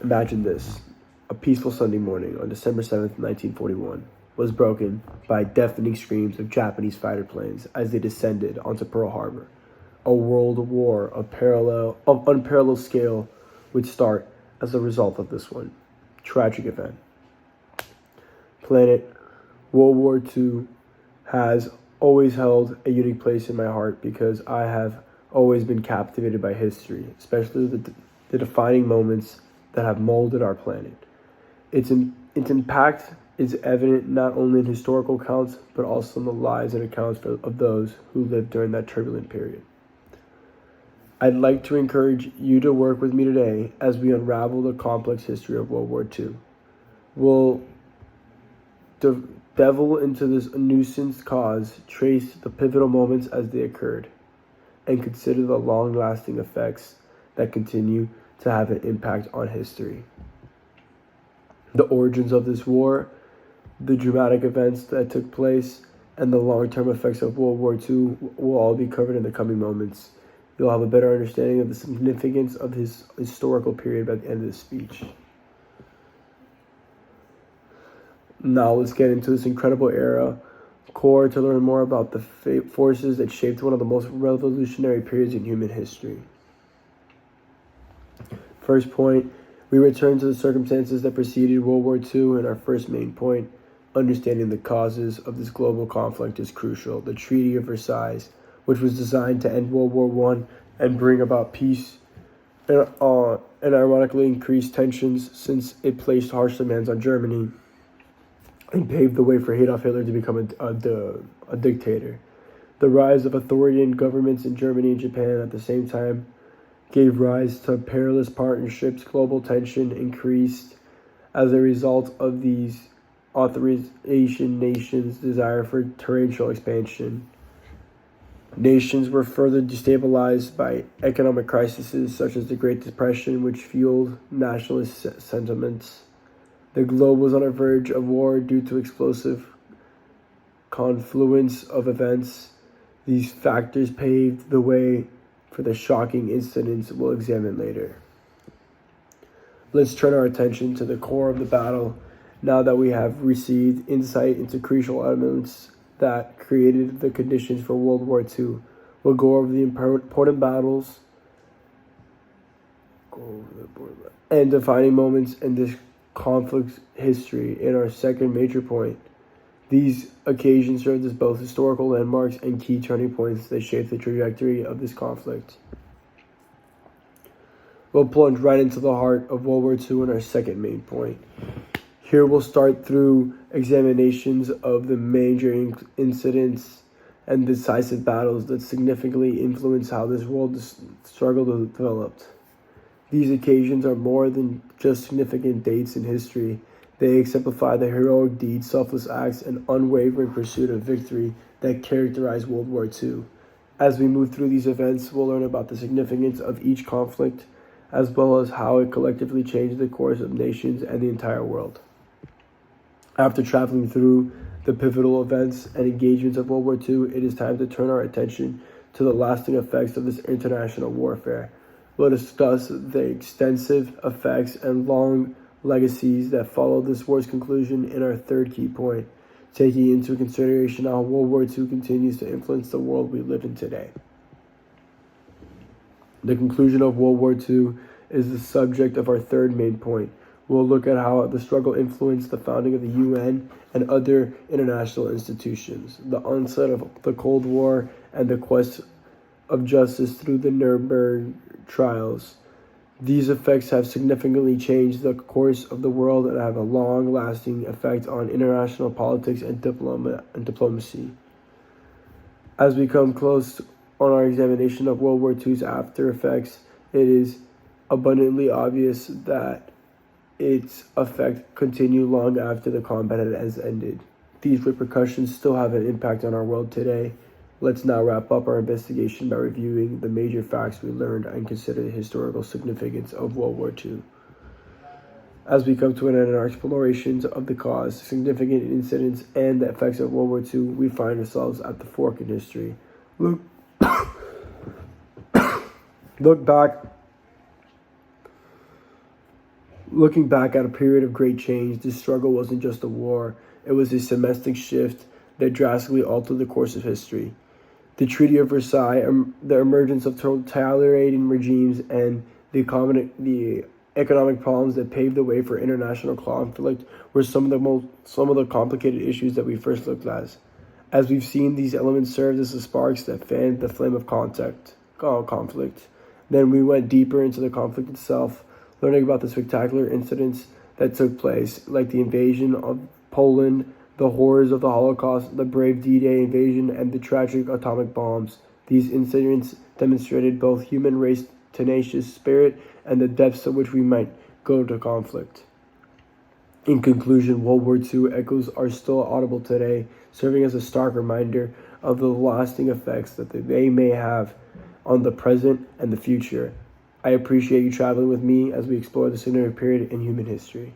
Imagine this. A peaceful Sunday morning on December 7th, 1941, was broken by deafening screams of Japanese fighter planes as they descended onto Pearl Harbor. A world war of unparalleled scale would start as a result of this one tragic event. Planet World War II has always held a unique place in my heart because I have always been captivated by history, especially the defining moments that have molded our planet. Its impact is evident not only in historical accounts, but also in the lives and accounts of those who lived during that turbulent period. I'd like to encourage you to work with me today as we unravel the complex history of World War II. We'll devil into this nuisance cause, trace the pivotal moments as they occurred, and consider the long-lasting effects that continue to have an impact on history. The origins of this war, the dramatic events that took place, and the long-term effects of World War II will all be covered in the coming moments. You'll have a better understanding of the significance of his historical period by the end of the speech. Now let's get into this incredible era core to learn more about the forces that shaped one of the most revolutionary periods in human history. First point, we return to the circumstances that preceded World War II, and our first main point, understanding the causes of this global conflict, is crucial. The Treaty of Versailles, which was designed to end World War I and bring about peace and ironically increased tensions since it placed harsh demands on Germany and paved the way for Adolf Hitler to become a dictator. The rise of authoritarian governments in Germany and Japan at the same time gave rise to perilous partnerships. Global tension increased as a result of these authoritarian nations' desire for territorial expansion. Nations were further destabilized by economic crises such as the Great Depression, which fueled nationalist sentiments. The globe was on the verge of war due to explosive confluence of events. These factors paved the way for the shocking incidents we'll examine later. Let's turn our attention to the core of the battle now that we have received insight into crucial elements that created the conditions for World War II. We'll go over the important battles and defining moments in this conflict's history. In our second major point, these occasions served as both historical landmarks and key turning points that shaped the trajectory of this conflict. We'll plunge right into the heart of World War II in our second main point. Here we'll start through examinations of the major incidents and decisive battles that significantly influenced how this world struggle developed. These occasions are more than just significant dates in history. They exemplify the heroic deeds, selfless acts, and unwavering pursuit of victory that characterized World War II. As we move through these events, we'll learn about the significance of each conflict, as well as how it collectively changed the course of nations and the entire world. After traveling through the pivotal events and engagements of World War II, it is time to turn our attention to the lasting effects of this international warfare. We'll discuss the extensive effects and long legacies that followed this war's conclusion in our third key point, taking into consideration how World War II continues to influence the world we live in today. The conclusion of World War II is the subject of our third main point. We'll look at how the struggle influenced the founding of the UN and other international institutions, the onset of the Cold War, and the quest of justice through the Nuremberg trials. These effects have significantly changed the course of the world and have a long-lasting effect on international politics and diplomacy. As we come close on our examination of World War II's after effects, it is abundantly obvious that its effect continued long after the combat has ended. These repercussions still have an impact on our world today. Let's now wrap up our investigation by reviewing the major facts we learned and consider the historical significance of World War II. As we come to an end in our explorations of the cause, significant incidents, and the effects of World War II, we find ourselves at the fork in history. Look Looking back at a period of great change, this struggle wasn't just a war, it was a seismic shift that drastically altered the course of history. The Treaty of Versailles, the emergence of totalitarian regimes, and the economic problems that paved the way for international conflict were some of the complicated issues that we first looked at. As we've seen, these elements served as the sparks that fanned the flame of conflict. Then we went deeper into the conflict itself, learning about the spectacular incidents that took place, like the invasion of Poland, the horrors of the Holocaust, the brave D-Day invasion, and the tragic atomic bombs. These incidents demonstrated both human race tenacious spirit and the depths to which we might go to conflict. In conclusion, World War II echoes are still audible today, serving as a stark reminder of the lasting effects that they may have on the present and the future. I appreciate you traveling with me as we explore the significant period in human history.